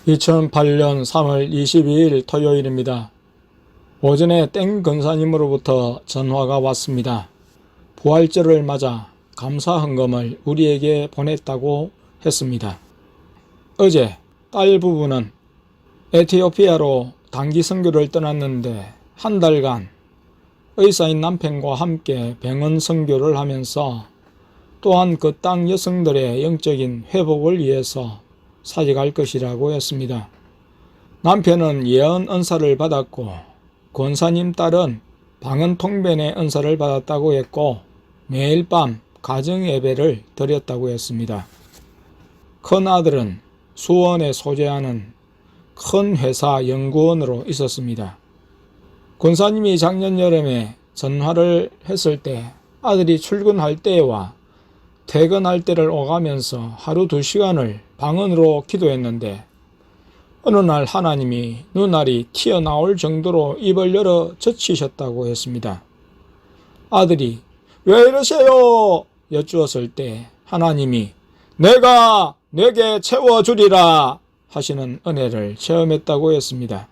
2008년 3월 22일 토요일입니다. 오전에 땡 권사님으로부터 전화가 왔습니다. 부활절을 맞아 감사 헌금을 우리에게 보냈다고 했습니다. 어제 딸 부부는 에티오피아로 단기 선교를 떠났는데 한 달간 의사인 남편과 함께 병원 선교를 하면서 또한 그 땅 여성들의 영적인 회복을 위해서 사직할 것이라고 했습니다. 남편은 예언 은사를 받았고 권사님 딸은 방언 통변의 은사를 받았다고 했고 매일 밤 가정 예배를 드렸다고 했습니다. 큰 아들은 수원에 소재하는 큰 회사 연구원으로 있었습니다. 권사님이 작년 여름에 전화를 했을 때 아들이 출근할 때와 퇴근할 때를 오가면서 하루 2시간을 방언으로 기도했는데 어느 날 하나님이 눈알이 튀어나올 정도로 입을 열어 젖히셨다고 했습니다. 아들이 왜 이러세요? 여쭈었을 때 하나님이 내가 내게 채워주리라 하시는 은혜를 체험했다고 했습니다.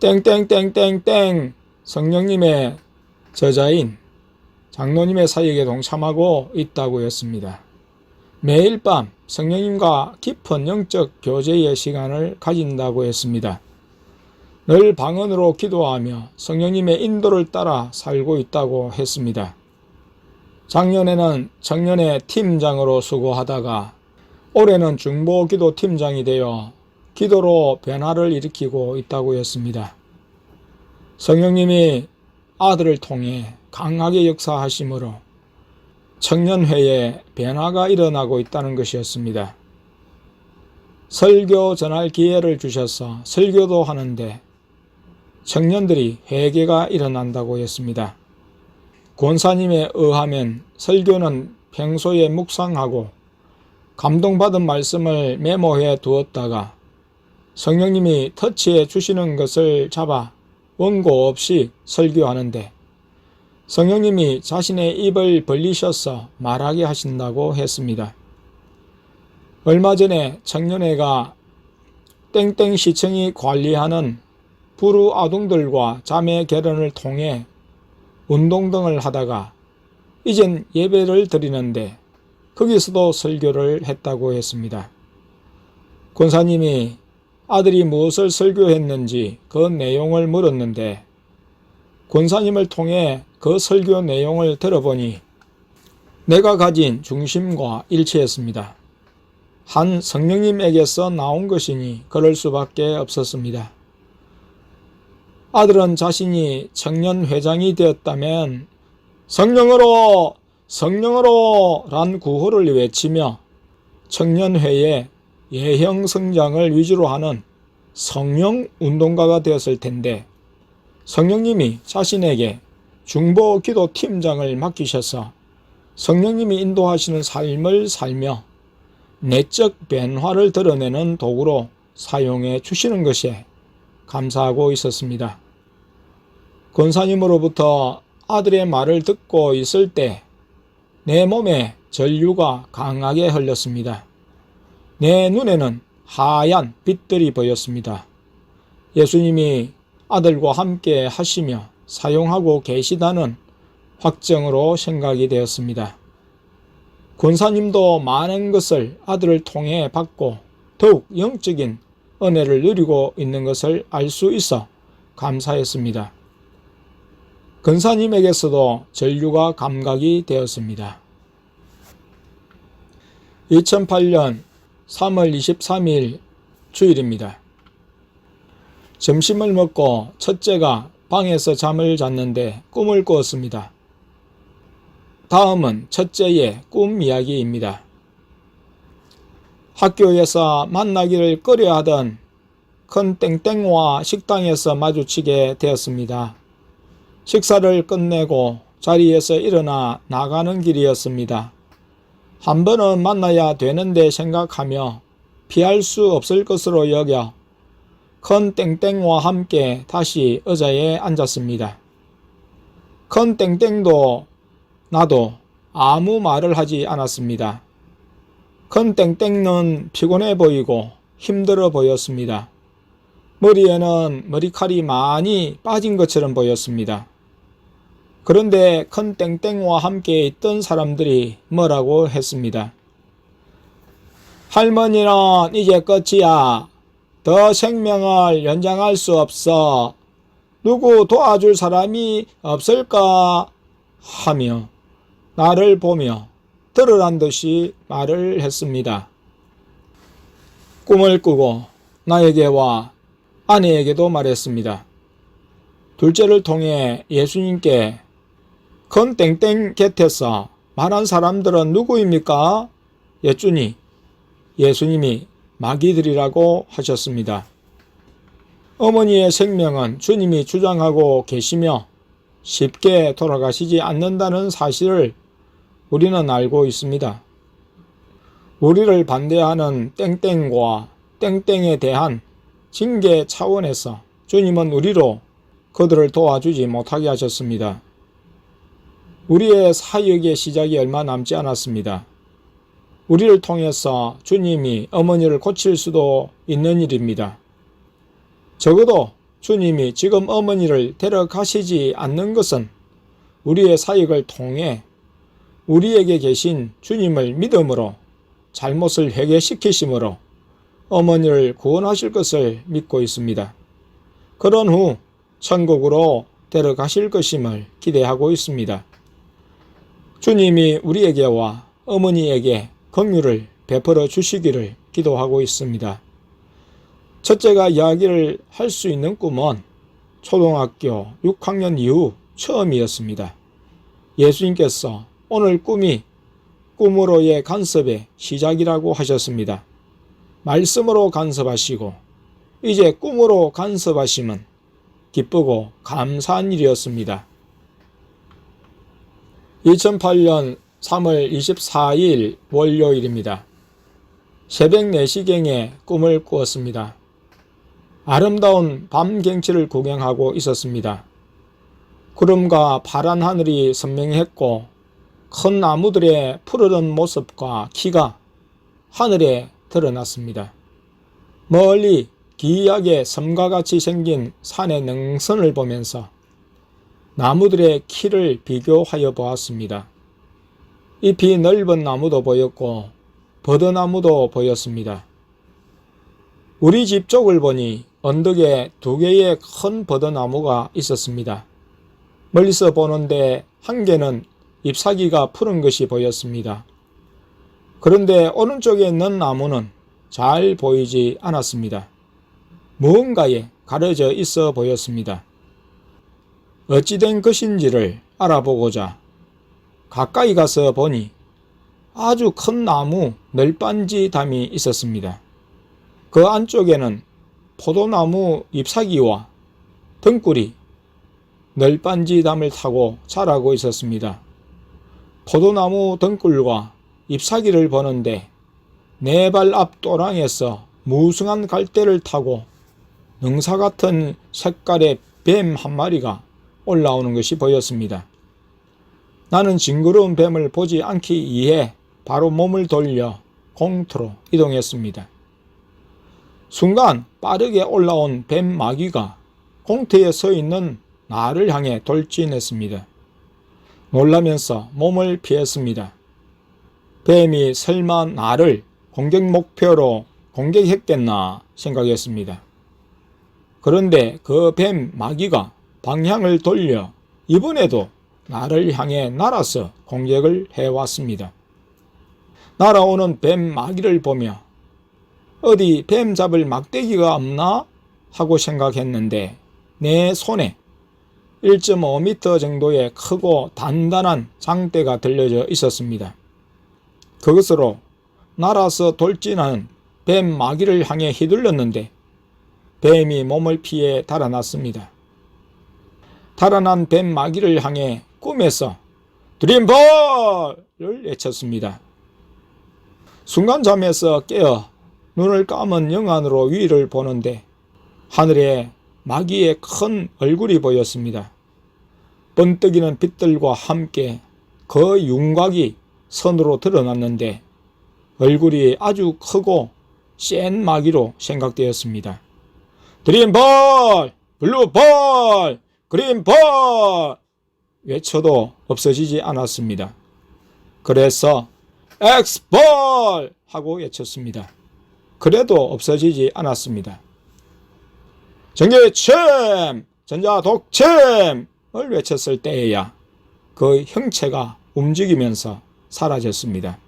땡땡땡땡땡 성령님의 저자인 장로님의 사역에 동참하고 있다고 했습니다. 매일 밤 성령님과 깊은 영적 교제의 시간을 가진다고 했습니다. 늘 방언으로 기도하며 성령님의 인도를 따라 살고 있다고 했습니다. 작년에는 청년의 팀장으로 수고하다가 올해는 중보기도 팀장이 되어 기도로 변화를 일으키고 있다고 했습니다. 성령님이 아들을 통해 강하게 역사하심으로 청년회에 변화가 일어나고 있다는 것이었습니다. 설교 전할 기회를 주셔서 설교도 하는데 청년들이 회개가 일어난다고 했습니다. 권사님에 의하면 설교는 평소에 묵상하고 감동받은 말씀을 메모해 두었다가 성령님이 터치해 주시는 것을 잡아 원고 없이 설교하는데 성령님이 자신의 입을 벌리셔서 말하게 하신다고 했습니다. 얼마 전에 청년회가 땡땡시청이 관리하는 부루 아동들과 자매 결혼을 통해 운동 등을 하다가 이젠 예배를 드리는데 거기서도 설교를 했다고 했습니다. 권사님이 아들이 무엇을 설교했는지 그 내용을 물었는데 권사님을 통해 그 설교 내용을 들어보니 내가 가진 중심과 일치했습니다. 한 성령님에게서 나온 것이니 그럴 수밖에 없었습니다. 아들은 자신이 청년회장이 되었다면 성령으로 성령으로 란 구호를 외치며 청년회의 예형 성장을 위주로 하는 성령 운동가가 되었을 텐데 성령님이 자신에게 중보 기도 팀장을 맡기셔서 성령님이 인도하시는 삶을 살며 내적 변화를 드러내는 도구로 사용해 주시는 것에 감사하고 있었습니다. 권사님으로부터 아들의 말을 듣고 있을 때 내 몸에 전류가 강하게 흘렀습니다. 내 눈에는 하얀 빛들이 보였습니다. 예수님이 아들과 함께 하시며 사용하고 계시다는 확정으로 생각이 되었습니다. 권사님도 많은 것을 아들을 통해 받고 더욱 영적인 은혜를 누리고 있는 것을 알 수 있어 감사했습니다. 권사님에게서도 전류가 감각이 되었습니다. 2008년 3월 23일 주일입니다. 점심을 먹고 첫째가 방에서 잠을 잤는데 꿈을 꾸었습니다. 다음은 첫째의 꿈 이야기입니다. 학교에서 만나기를 꺼려하던 큰 땡땡과 식당에서 마주치게 되었습니다. 식사를 끝내고 자리에서 일어나 나가는 길이었습니다. 한 번은 만나야 되는데 생각하며 피할 수 없을 것으로 여겨 큰 땡땡과 함께 다시 의자에 앉았습니다. 큰 땡땡도 나도 아무 말을 하지 않았습니다. 큰 땡땡은 피곤해 보이고 힘들어 보였습니다. 머리에는 머리칼이 많이 빠진 것처럼 보였습니다. 그런데 큰 땡땡과 함께 있던 사람들이 뭐라고 했습니다. 할머니는 이제 끝이야. 더 생명을 연장할 수 없어. 누구 도와줄 사람이 없을까? 하며 나를 보며 들으란 듯이 말을 했습니다. 꿈을 꾸고 나에게와 아내에게도 말했습니다. 둘째를 통해 예수님께 큰 땡땡 곁에서 말한 사람들은 누구입니까? 여쭈니 예수님이 마귀들이라고 하셨습니다. 어머니의 생명은 주님이 주장하고 계시며 쉽게 돌아가시지 않는다는 사실을 우리는 알고 있습니다. 우리를 반대하는 땡땡과 땡땡에 대한 징계 차원에서 주님은 우리로 그들을 도와주지 못하게 하셨습니다. 우리의 사역의 시작이 얼마 남지 않았습니다. 우리를 통해서 주님이 어머니를 고칠 수도 있는 일입니다. 적어도 주님이 지금 어머니를 데려가시지 않는 것은 우리의 사역을 통해 우리에게 계신 주님을 믿음으로 잘못을 회개시키심으로 어머니를 구원하실 것을 믿고 있습니다. 그런 후 천국으로 데려가실 것임을 기대하고 있습니다. 주님이 우리에게와 어머니에게 긍휼을 베풀어 주시기를 기도하고 있습니다. 첫째가 이야기를 할 수 있는 꿈은 초등학교 6학년 이후 처음이었습니다. 예수님께서 오늘 꿈이 꿈으로의 간섭의 시작이라고 하셨습니다. 말씀으로 간섭하시고 이제 꿈으로 간섭하심은 기쁘고 감사한 일이었습니다. 2008년 3월 24일 월요일입니다. 새벽 4시경에 꿈을 꾸었습니다. 아름다운 밤 경치를 구경하고 있었습니다. 구름과 파란 하늘이 선명했고 큰 나무들의 푸르른 모습과 키가 하늘에 드러났습니다. 멀리 기이하게 섬과 같이 생긴 산의 능선을 보면서 나무들의 키를 비교하여 보았습니다. 잎이 넓은 나무도 보였고 버드나무도 보였습니다. 우리 집 쪽을 보니 언덕에 2개의 큰 버드나무가 있었습니다. 멀리서 보는데 한 개는 잎사귀가 푸른 것이 보였습니다. 그런데 오른쪽에 있는 나무는 잘 보이지 않았습니다. 무언가에 가려져 있어 보였습니다. 어찌 된 것인지를 알아보고자 가까이 가서 보니 아주 큰 나무 널빤지 담이 있었습니다. 그 안쪽에는 포도나무 잎사귀와 등굴이 널빤지 담을 타고 자라고 있었습니다. 포도나무 등굴과 잎사귀를 보는데 내 발 앞 또랑에서 무성한 갈대를 타고 능사 같은 색깔의 뱀 한 마리가 올라오는 것이 보였습니다. 나는 징그러운 뱀을 보지 않기 위해 바로 몸을 돌려 공터로 이동했습니다. 순간 빠르게 올라온 뱀 마귀가 공터에 서 있는 나를 향해 돌진했습니다. 놀라면서 몸을 피했습니다. 뱀이 설마 나를 공격 목표로 공격했겠나 생각했습니다. 그런데 그 뱀 마귀가 방향을 돌려 이번에도 나를 향해 날아서 공격을 해왔습니다. 날아오는 뱀 마귀를 보며 어디 뱀 잡을 막대기가 없나 하고 생각했는데 내 손에 1.5m 정도의 크고 단단한 장대가 들려져 있었습니다. 그것으로 날아서 돌진하는 뱀 마귀를 향해 휘둘렀는데 뱀이 몸을 피해 달아났습니다. 달아난 뱀 마귀를 향해 꿈에서 드림볼을 외쳤습니다. 순간 잠에서 깨어 눈을 감은 영안으로 위를 보는데 하늘에 마귀의 큰 얼굴이 보였습니다. 번뜩이는 빛들과 함께 그 윤곽이 선으로 드러났는데 얼굴이 아주 크고 센 마귀로 생각되었습니다. 드림볼! 블루볼! 그린볼! 외쳐도 없어지지 않았습니다. 그래서 엑스볼! 하고 외쳤습니다. 그래도 없어지지 않았습니다. 전기챔! 전자독챔을 외쳤을 때에야 그 형체가 움직이면서 사라졌습니다.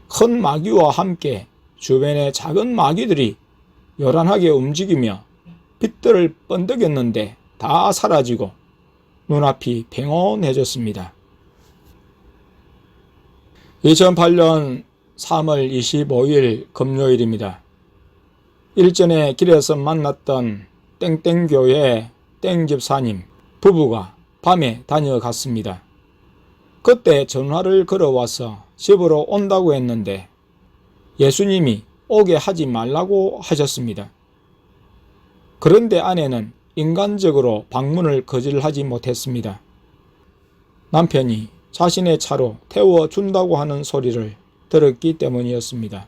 큰 마귀와 함께 주변의 작은 마귀들이 요란하게 움직이며 빛들을 번득였는데 다 사라지고 눈앞이 평온해졌습니다. 2008년 3월 25일 금요일입니다. 일전에 길에서 만났던 땡땡교회 땡집사님 부부가 밤에 다녀갔습니다. 그때 전화를 걸어와서 집으로 온다고 했는데 예수님이 오게 하지 말라고 하셨습니다. 그런데 아내는 인간적으로 방문을 거절하지 못했습니다. 남편이 자신의 차로 태워준다고 하는 소리를 들었기 때문이었습니다.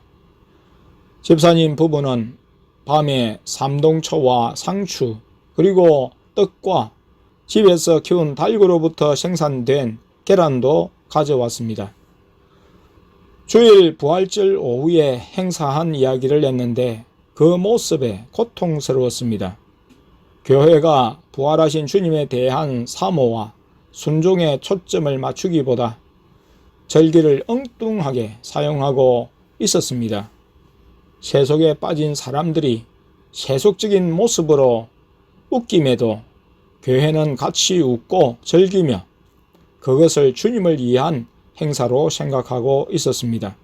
집사님 부부는 밤에 삼동초와 상추 그리고 떡과 집에서 키운 닭으로부터 생산된 계란도 가져왔습니다. 주일 부활절 오후에 행사한 이야기를 했는데 그 모습에 고통스러웠습니다. 교회가 부활하신 주님에 대한 사모와 순종에 초점을 맞추기보다 절기를 엉뚱하게 사용하고 있었습니다. 세속에 빠진 사람들이 세속적인 모습으로 웃김에도 교회는 같이 웃고 즐기며 그것을 주님을 위한 행사로 생각하고 있었습니다.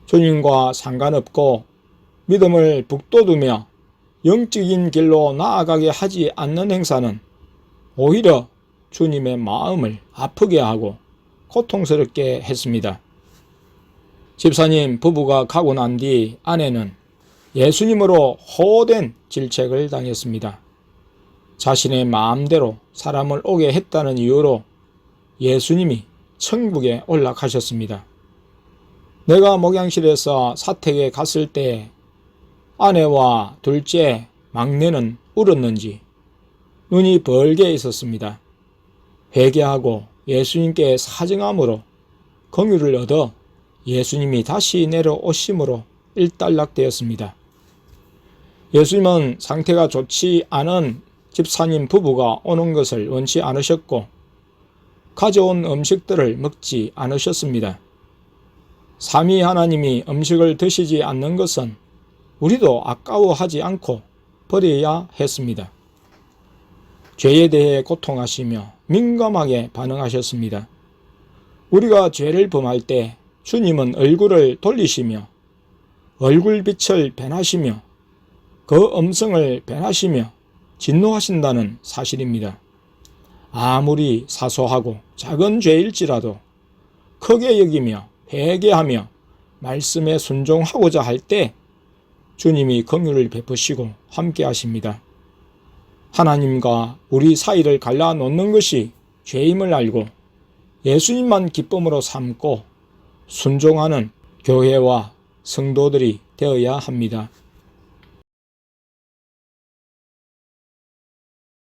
주님과 상관없고 믿음을 북돋우며 영적인 길로 나아가게 하지 않는 행사는 오히려 주님의 마음을 아프게 하고 고통스럽게 했습니다. 집사님 부부가 가고 난 뒤 아내는 예수님으로 호된 질책을 당했습니다. 자신의 마음대로 사람을 오게 했다는 이유로 예수님이 천국에 올라가셨습니다. 내가 목양실에서 사택에 갔을 때 아내와 둘째, 막내는 울었는지 눈이 벌게 있었습니다. 회개하고 예수님께 사정함으로 긍휼을 얻어 예수님이 다시 내려오심으로 일단락되었습니다. 예수님은 상태가 좋지 않은 집사님 부부가 오는 것을 원치 않으셨고 가져온 음식들을 먹지 않으셨습니다. 삼위 하나님이 음식을 드시지 않는 것은 우리도 아까워하지 않고 버려야 했습니다. 죄에 대해 고통하시며 민감하게 반응하셨습니다. 우리가 죄를 범할 때 주님은 얼굴을 돌리시며 얼굴빛을 변하시며 그 음성을 변하시며 진노하신다는 사실입니다. 아무리 사소하고 작은 죄일지라도 크게 여기며 회개하며 말씀에 순종하고자 할 때 주님이 긍휼을 베푸시고 함께 하십니다. 하나님과 우리 사이를 갈라놓는 것이 죄임을 알고 예수님만 기쁨으로 삼고 순종하는 교회와 성도들이 되어야 합니다.